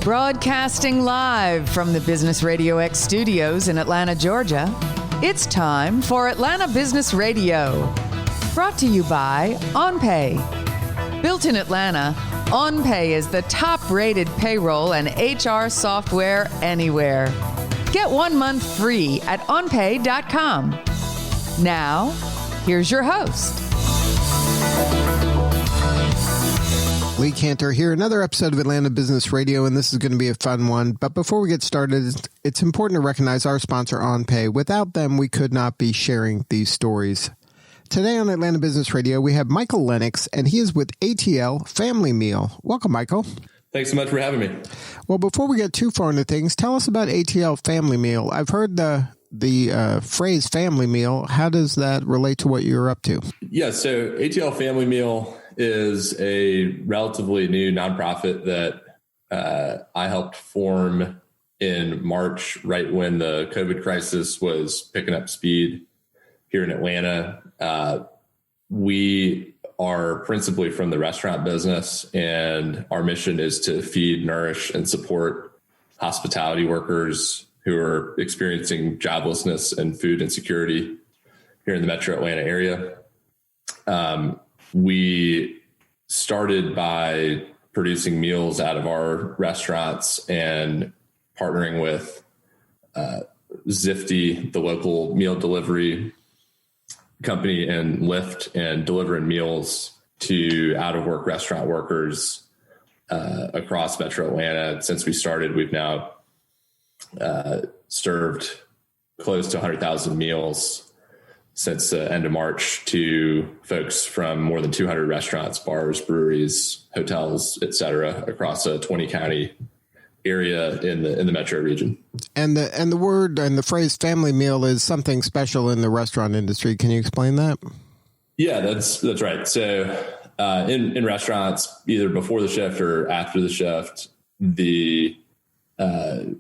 Broadcasting live from the Business RadioX studios in Atlanta, Georgia, it's time for Atlanta Business Radio. Brought to you by OnPay. Built in Atlanta, OnPay is the top-rated payroll and HR software anywhere. Get 1 month free at onpay.com. Now, here's your host. Lee Cantor here, another episode of Atlanta Business Radio, and this is going to be a fun one. But before we get started, it's important to recognize our sponsor, OnPay. Without them, we could not be sharing these stories. Today on Atlanta Business Radio, we have Michael Lennox, and he is with ATLFAMILYMEAL. Welcome, Michael. Thanks so much for having me. Well, before we get too far into things, tell us about ATLFAMILYMEAL. I've heard the phrase family meal. How does that relate to what you're up to? Yeah, so ATLFAMILYMEAL is a relatively new nonprofit that I helped form in March, right when the COVID crisis was picking up speed here in Atlanta. We are principally from the restaurant business, and our mission is to feed, nourish, and support hospitality workers who are experiencing joblessness and food insecurity here in the metro Atlanta area. We started by producing meals out of our restaurants and partnering with Zifty, the local meal delivery company, and Lyft, and delivering meals to out-of-work restaurant workers across metro Atlanta. Since we started, we've now served close to 100,000 meals since the end of March to folks from more than 200 restaurants, bars, breweries, hotels, et cetera, across a 20-county area in the metro region. And the word and the phrase family meal is something special in the restaurant industry. Can you explain that? Yeah, that's right. So in restaurants, either before the shift or after the shift,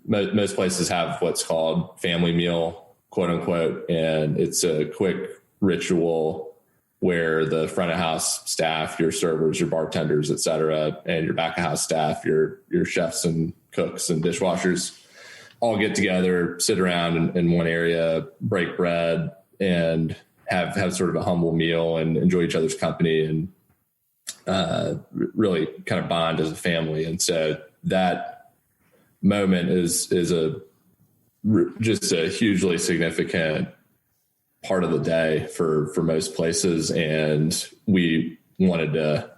most places have what's called family meal, quote unquote, and it's a quick ritual where the front of house staff, your servers, your bartenders, et cetera, and your back of house staff, your chefs and cooks and dishwashers all get together, sit around in one area, break bread, and have sort of a humble meal and enjoy each other's company and really kind of bond as a family. And so that moment is just a hugely significant part of the day for most places. And we wanted to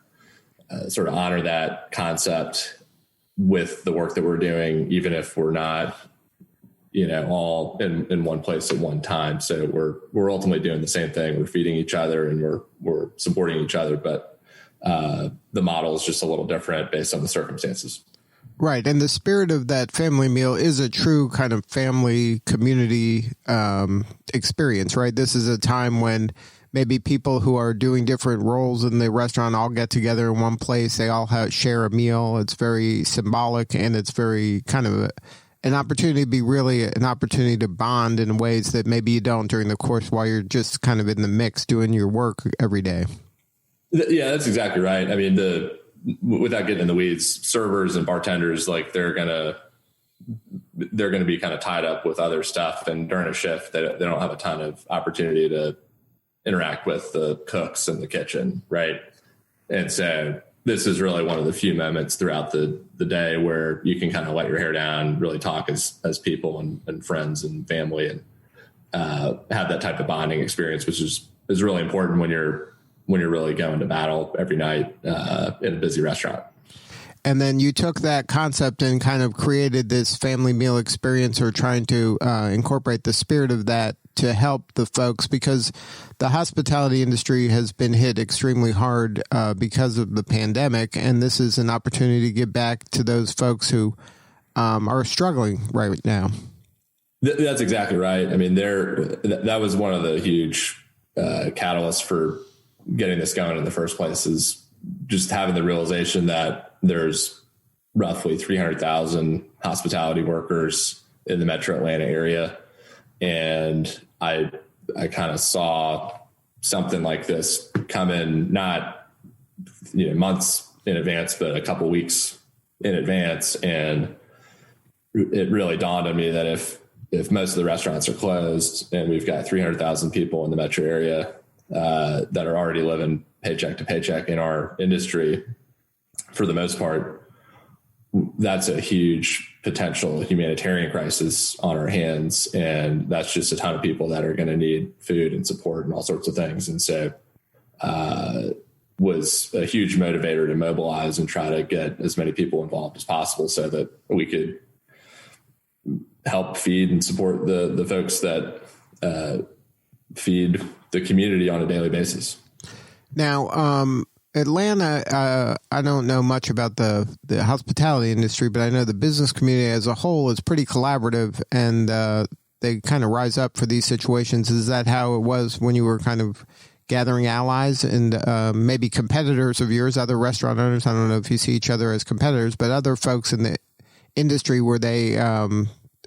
sort of honor that concept with the work that we're doing, even if we're not, all in one place at one time. So we're ultimately doing the same thing. We're feeding each other and we're supporting each other, but the model is just a little different based on the circumstances. Right. And the spirit of that family meal is a true kind of family community experience, right? This is a time when maybe people who are doing different roles in the restaurant all get together in one place. They all share a meal. It's very symbolic, and it's very kind of an opportunity to be really an opportunity to bond in ways that maybe you don't during the course while you're just kind of in the mix doing your work every day. Yeah, that's exactly right. I mean, without getting in the weeds, servers and bartenders, like they're going to be kind of tied up with other stuff. And during a shift, they don't have a ton of opportunity to interact with the cooks in the kitchen. Right. And so this is really one of the few moments throughout the day where you can kind of let your hair down, really talk as people and friends and family, and have that type of bonding experience, which is really important when you're really going to battle every night in a busy restaurant. And then you took that concept and kind of created this family meal experience, or trying to incorporate the spirit of that to help the folks, because the hospitality industry has been hit extremely hard because of the pandemic. And this is an opportunity to give back to those folks who are struggling right now. That's exactly right. I mean, that was one of the huge catalysts for getting this going in the first place, is just having the realization that there's roughly 300,000 hospitality workers in the metro Atlanta area. And I kind of saw something like this come in, not months in advance, but a couple weeks in advance. And it really dawned on me that if most of the restaurants are closed and we've got 300,000 people in the metro area that are already living paycheck to paycheck in our industry, for the most part, that's a huge potential humanitarian crisis on our hands. And that's just a ton of people that are going to need food and support and all sorts of things. And so was a huge motivator to mobilize and try to get as many people involved as possible so that we could help feed and support the folks that feed the community on a daily basis. Now, Atlanta, I don't know much about the hospitality industry, but I know the business community as a whole is pretty collaborative, and they kind of rise up for these situations. Is that how it was when you were kind of gathering allies and maybe competitors of yours, other restaurant owners? I don't know if you see each other as competitors, but other folks in the industry, were they,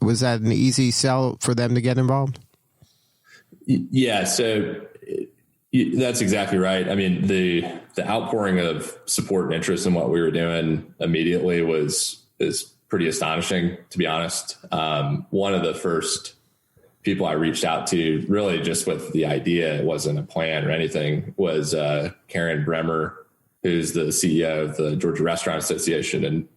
was that an easy sell for them to get involved? Yeah, so that's exactly right. I mean, the outpouring of support and interest in what we were doing immediately is pretty astonishing, to be honest. One of the first people I reached out to, really just with the idea, it wasn't a plan or anything, was Karen Bremer, who's the CEO of the Georgia Restaurant Association. And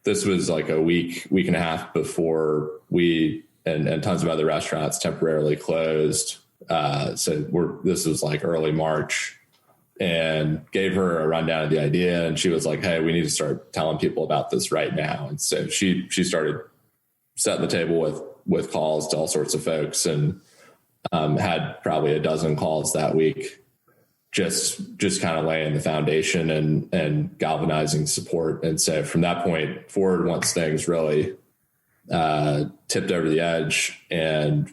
this was like a week and a half before we and tons of other restaurants temporarily closed. So this was like early March, and gave her a rundown of the idea. And she was like, hey, we need to start telling people about this right now. And so she started setting the table with calls to all sorts of folks, and had probably a dozen calls that week, just kind of laying the foundation and galvanizing support. And so from that point forward, once things really tipped over the edge and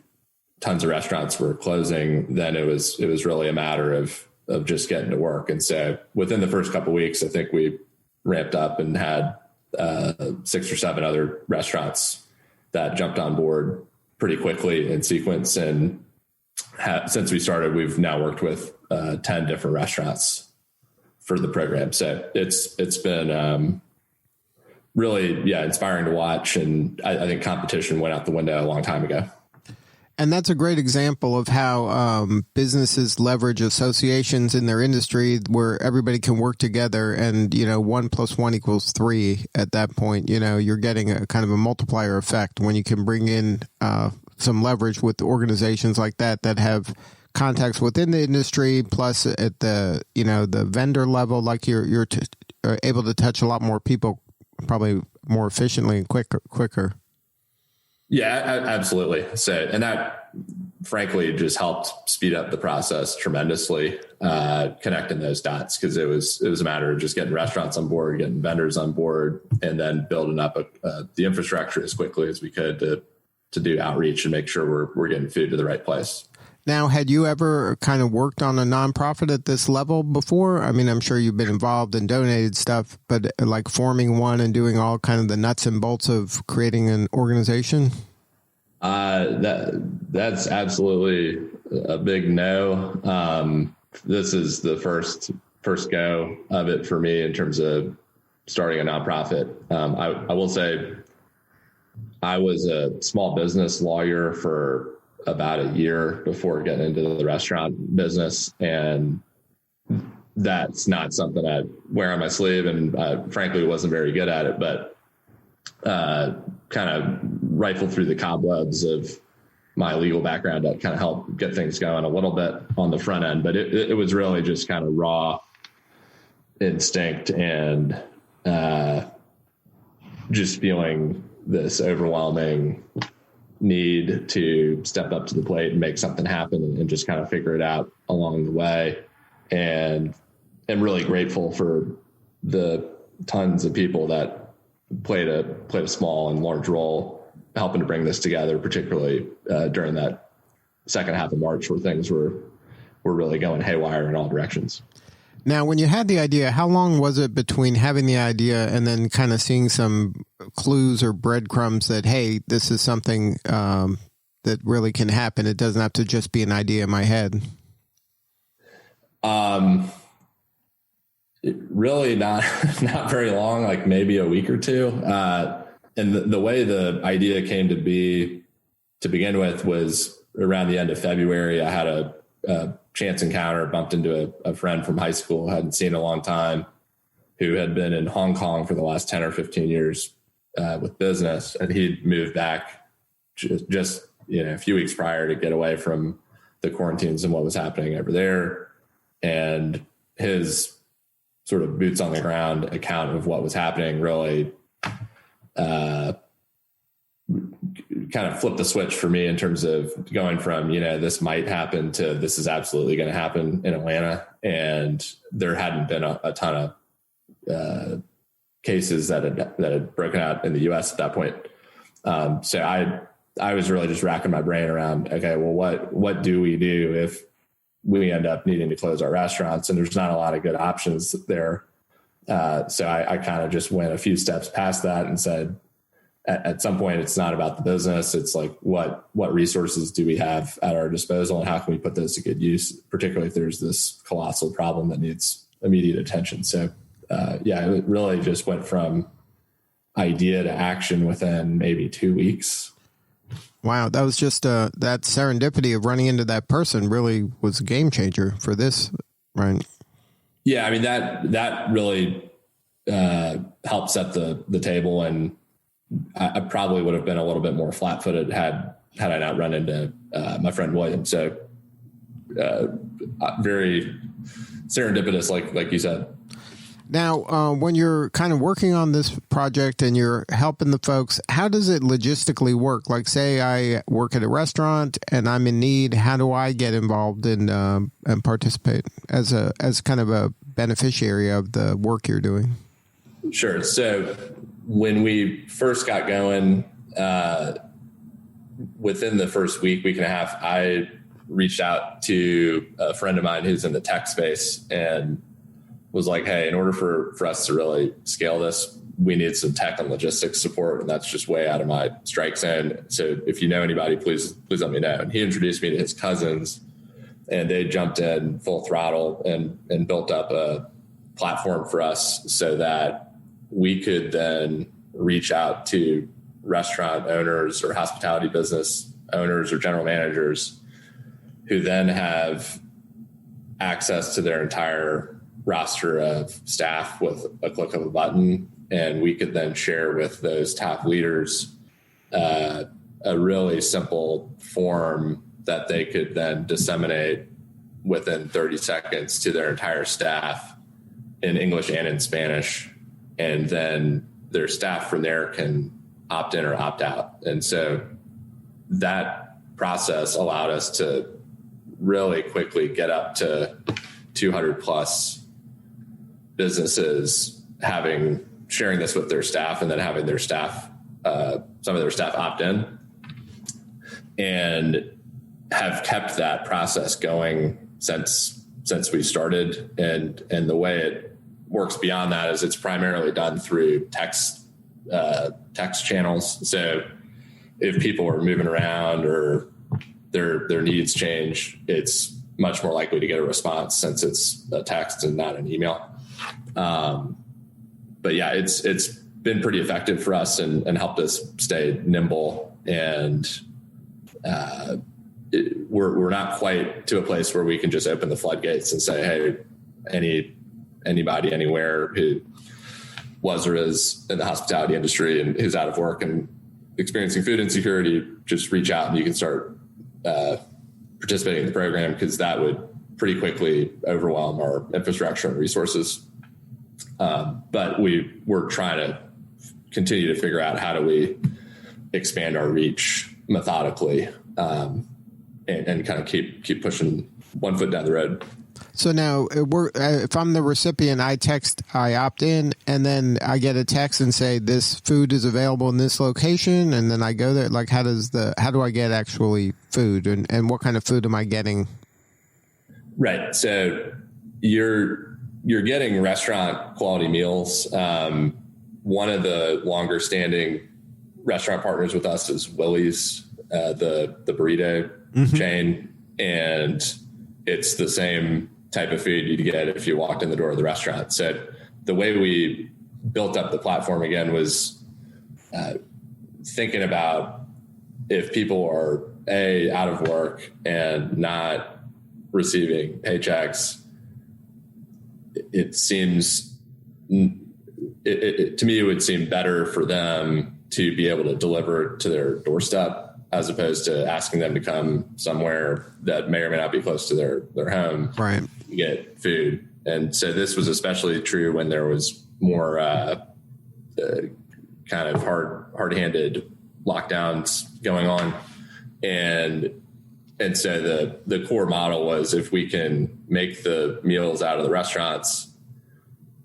tons of restaurants were closing, then it was really a matter of just getting to work. And so within the first couple of weeks, I think we ramped up and had 6 or 7 other restaurants that jumped on board pretty quickly in sequence. And since we started, we've now worked with 10 different restaurants for the program. So it's been really, inspiring to watch. And I think competition went out the window a long time ago. And that's a great example of how businesses leverage associations in their industry where everybody can work together, and, 1 + 1 = 3 at that point. You're getting a kind of a multiplier effect when you can bring in some leverage with organizations like that have contacts within the industry, plus at the, the vendor level, like you're able to touch a lot more people, probably more efficiently and quicker. Yeah, absolutely. So, and that frankly just helped speed up the process tremendously, connecting those dots, because it was a matter of just getting restaurants on board, getting vendors on board, and then building up the infrastructure as quickly as we could to do outreach and make sure we're getting food to the right place. Now, had you ever kind of worked on a nonprofit at this level before? I mean, I'm sure you've been involved and donated stuff, but like forming one and doing all kind of the nuts and bolts of creating an organization? That's absolutely a big no. This is the first go of it for me in terms of starting a nonprofit. I will say I was a small business lawyer for about a year before getting into the restaurant business. And that's not something I wear on my sleeve, and frankly wasn't very good at it, but kind of rifled through the cobwebs of my legal background to kind of help get things going a little bit on the front end. But it was really just kind of raw instinct and just feeling this overwhelming need to step up to the plate and make something happen and just kind of figure it out along the way. And I'm really grateful for the tons of people that played a small and large role helping to bring this together, particularly during that second half of March where things were really going haywire in all directions. Now, when you had the idea, how long was it between having the idea and then kind of seeing some clues or breadcrumbs that, hey, this is something that really can happen? It doesn't have to just be an idea in my head. Really not very long, like maybe a week or two. And the way the idea came to be to begin with was around the end of February. I had a chance encounter, bumped into a friend from high school, hadn't seen in a long time, who had been in Hong Kong for the last 10 or 15 years with business. And he'd moved back just a few weeks prior to get away from the quarantines and what was happening over there. And his sort of boots on the ground account of what was happening really kind of flipped the switch for me in terms of going from, this might happen to this is absolutely going to happen in Atlanta. And there hadn't been a ton of cases that had broken out in the US at that point. So I was really just racking my brain around, okay, well, what do we do if we end up needing to close our restaurants? And there's not a lot of good options there. So I kind of just went a few steps past that and said, at some point, it's not about the business. It's like, what resources do we have at our disposal and how can we put those to good use, particularly if there's this colossal problem that needs immediate attention. So it really just went from idea to action within maybe 2 weeks. Wow, that was just that serendipity of running into that person really was a game changer for this, right? Yeah, I mean that really helped set the table, and I probably would have been a little bit more flat-footed had I not run into my friend William. So very serendipitous, like you said. Now, when you're kind of working on this project and you're helping the folks, how does it logistically work? Like, say I work at a restaurant and I'm in need. How do I get involved and participate as kind of a beneficiary of the work you're doing? Sure. So when we first got going, within the first week and a half, I reached out to a friend of mine who's in the tech space and was like, hey, in order for us to really scale this, we need some tech and logistics support. And that's just way out of my strike zone. So if you know anybody, please let me know. And he introduced me to his cousins, and they jumped in full throttle and built up a platform for us so that we could then reach out to restaurant owners or hospitality business owners or general managers who then have access to their entire roster of staff with a click of a button. And we could then share with those top leaders a really simple form that they could then disseminate within 30 seconds to their entire staff in English and in Spanish. And then their staff from there can opt in or opt out. And so that process allowed us to really quickly get up to 200 plus businesses sharing this with their staff, and then having their staff, some of their staff opt in, and have kept that process going since we started. And the way it works beyond that is it's primarily done through text channels. So if people are moving around or their needs change, it's much more likely to get a response since it's a text and not an email. But yeah, it's been pretty effective for us and helped us stay nimble. And we're not quite to a place where we can just open the floodgates and say, hey, anybody anywhere who was or is in the hospitality industry and who's out of work and experiencing food insecurity, just reach out and you can start participating in the program, because that would pretty quickly overwhelm our infrastructure and resources. But we're trying to continue to figure out how do we expand our reach methodically, and kind of keep pushing one foot down the road. So now, if I'm the recipient, I opt in, and then I get a text and say this food is available in this location, and then I go there. Like, how do I get actually food, and what kind of food am I getting? Right. So you're getting restaurant quality meals. One of the longer standing restaurant partners with us is Willie's, the burrito chain, and it's the same type of food you'd get if you walked in the door of the restaurant. So the way we built up the platform again was thinking about if people are out of work and not receiving paychecks, it seems to me it would seem better for them to be able to deliver to their doorstep as opposed to asking them to come somewhere that may or may not be close to their home, right, to get food. And so this was especially true when there was more kind of hard-handed lockdowns going on. And so the core model was, if we can make the meals out of the restaurants,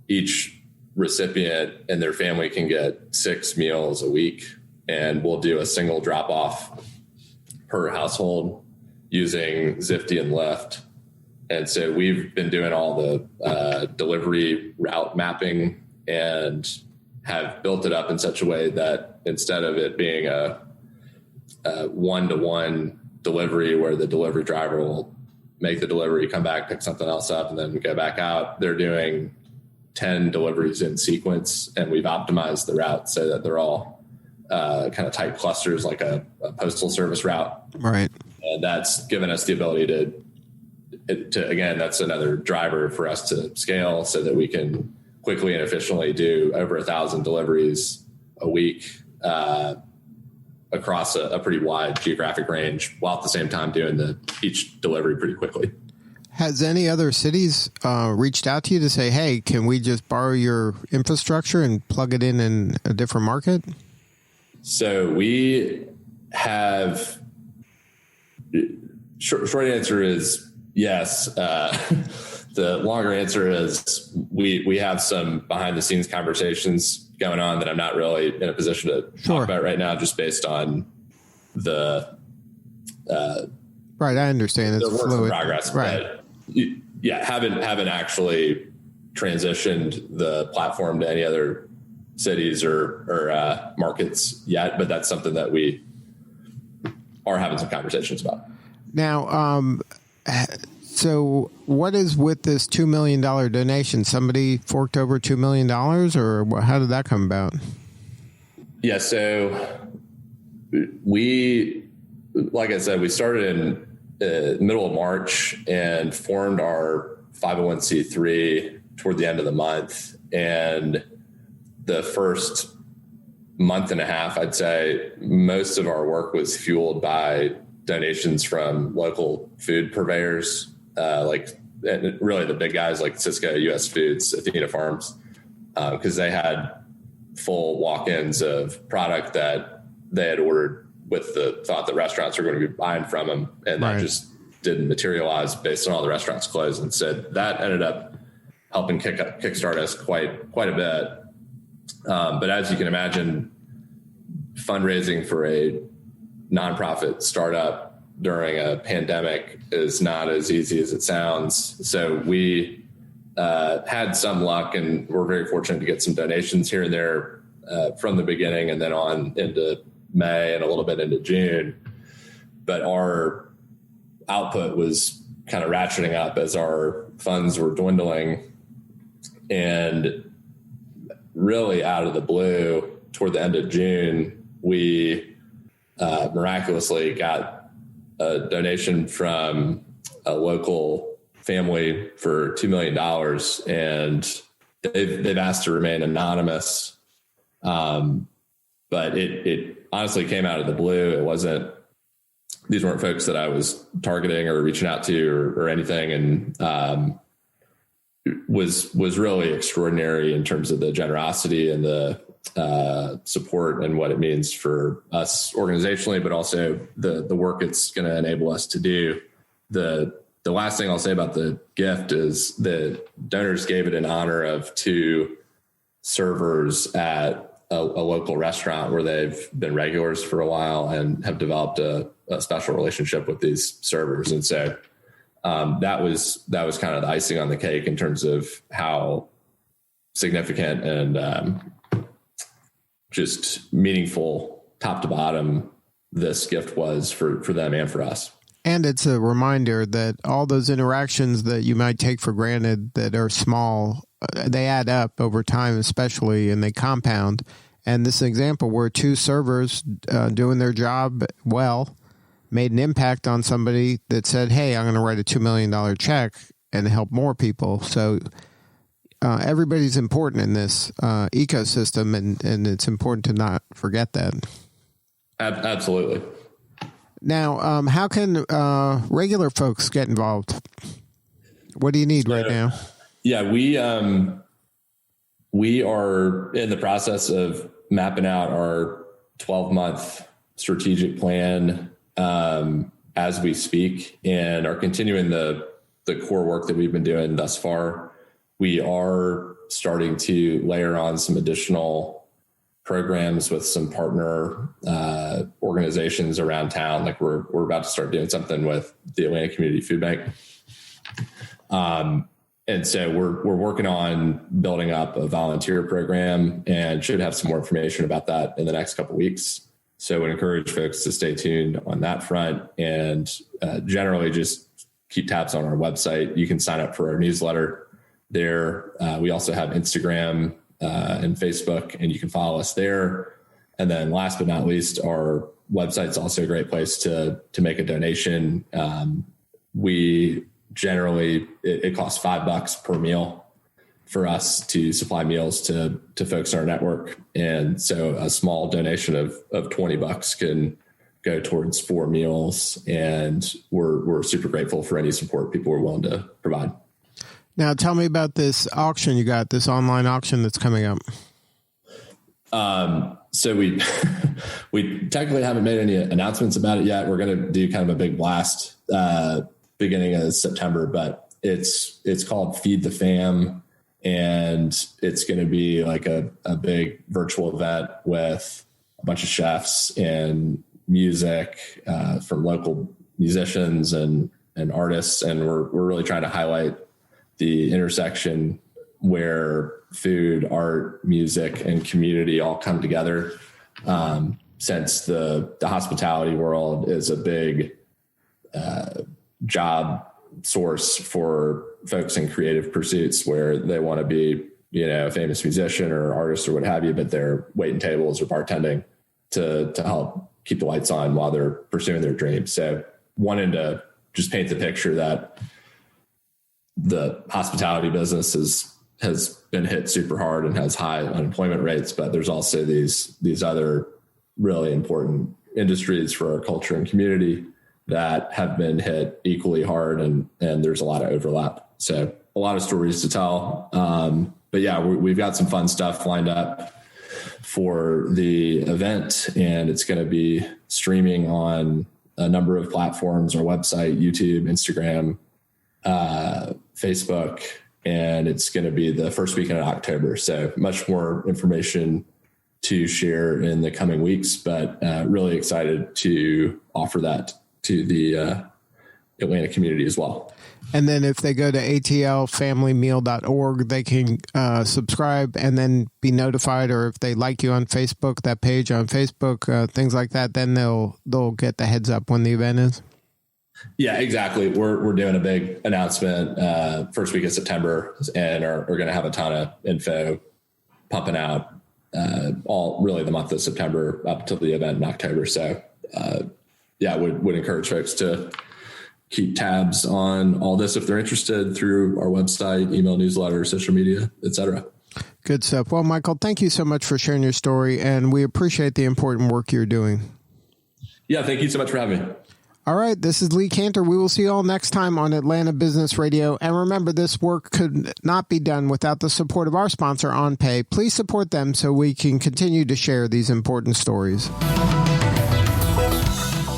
each recipient and their family can get 6 meals a week, and we'll do a single drop off per household using Zifty and Lyft. And so we've been doing all the delivery route mapping and have built it up in such a way that instead of it being a one-to-one delivery where the delivery driver will make the delivery, come back, pick something else up, and then go back out, they're doing 10 deliveries in sequence, and we've optimized the route so that they're all kind of tight clusters, like a postal service route. Right. And that's given us the ability to again, that's another driver for us to scale so that we can quickly and efficiently do over 1,000 deliveries a week across a pretty wide geographic range, while at the same time doing each delivery pretty quickly. Has any other cities reached out to you to say, hey, can we just borrow your infrastructure and plug it in a different market? So we have, short answer is yes. The longer answer is we have some behind the scenes conversations going on that I'm not really in a position to talk about right now, just based on the right. I understand it's the work fluid in progress, right? But yeah, haven't actually transitioned the platform to any other cities or markets yet, but that's something that we are having some conversations about now. So what is with this $2 million donation? Somebody forked over $2 million, or how did that come about? Yeah. So like I said, we started in middle of March and formed our 501c3 toward the end of the month. And the first month and a half, I'd say most of our work was fueled by donations from local food purveyors, and really the big guys like Cisco, US Foods, Athena Farms, because they had full walk-ins of product that they had ordered with the thought that restaurants were going to be buying from them. And that just didn't materialize based on all the restaurants closed. And so that ended up helping kickstart us quite a bit. But as you can imagine, fundraising for a nonprofit startup during a pandemic is not as easy as it sounds. So we had some luck, and we're very fortunate to get some donations here and there from the beginning, and then on into May and a little bit into June. But our output was kind of ratcheting up as our funds were dwindling. And really out of the blue, toward the end of June, we miraculously got a donation from a local family for $2 million, and they've asked to remain anonymous. But it honestly came out of the blue. These weren't folks that I was targeting or reaching out to or anything. And was really extraordinary in terms of the generosity and the support and what it means for us organizationally, but also the work it's going to enable us to do. The last thing I'll say about the gift is the donors gave it in honor of 2 servers at a local restaurant where they've been regulars for a while and have developed a special relationship with these servers. And so that was kind of the icing on the cake in terms of how significant and just meaningful top to bottom this gift was for them and for us. And it's a reminder that all those interactions that you might take for granted that are small, they add up over time, especially, and they compound. And this is an example where two servers doing their job well made an impact on somebody that said, hey, I'm going to write a $2 million check and help more people. So everybody's important in this ecosystem, and it's important to not forget that. Absolutely. Now, how can regular folks get involved? What do you need right now? Yeah, we are in the process of mapping out our 12-month strategic plan as we speak, and are continuing the core work that we've been doing thus far. We are starting to layer on some additional programs with some partner organizations around town. Like we're about to start doing something with the Atlanta Community Food Bank. And so we're working on building up a volunteer program and should have some more information about that in the next couple of weeks. So I would encourage folks to stay tuned on that front, and generally just keep tabs on our website. You can sign up for our newsletter there. We also have Instagram and Facebook, and you can follow us there. And then last but not least, our website's also a great place to make a donation. We generally, it costs $5 per meal for us to supply meals to folks in our network. And so a small donation of $20 can go towards 4 meals. And we're super grateful for any support people are willing to provide. Now, tell me about this auction you got, this online auction that's coming up. So we technically haven't made any announcements about it yet. We're going to do kind of a big blast beginning of September, but it's called Feed the Fam, and it's going to be like a big virtual event with a bunch of chefs and music from local musicians and artists, and we're really trying to highlight the intersection where food, art, music, and community all come together. Since the hospitality world is a big job source for folks in creative pursuits where they want to be, a famous musician or artist or what have you, but they're waiting tables or bartending to help keep the lights on while they're pursuing their dreams. So wanting to just paint the picture that the hospitality business has been hit super hard and has high unemployment rates, but there's also these other really important industries for our culture and community that have been hit equally hard, and there's a lot of overlap. So a lot of stories to tell. But yeah, we've got some fun stuff lined up for the event, and it's going to be streaming on a number of platforms, our website, YouTube, Instagram, Facebook, and it's going to be the first weekend in October. So much more information to share in the coming weeks, but really excited to offer that to the Atlanta community as well. And then if they go to atlfamilymeal.org, they can subscribe and then be notified, or if they like you on Facebook, that page on Facebook, things like that, then they'll get the heads up when the event is. Yeah, exactly. We're doing a big announcement first week of September, and are going to have a ton of info pumping out all really the month of September up to the event in October. So would encourage folks to keep tabs on all this if they're interested through our website, email, newsletter, social media, etc. Good stuff. Well, Michael, thank you so much for sharing your story, and we appreciate the important work you're doing. Yeah, thank you so much for having me. All right, this is Lee Cantor. We will see you all next time on Atlanta Business Radio. And remember, this work could not be done without the support of our sponsor, OnPay. Please support them so we can continue to share these important stories.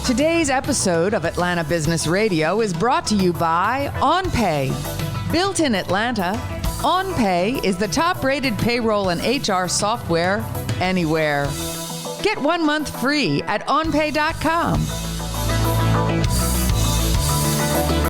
Today's episode of Atlanta Business Radio is brought to you by OnPay. Built in Atlanta, OnPay is the top-rated payroll and HR software anywhere. Get 1 month free at onpay.com.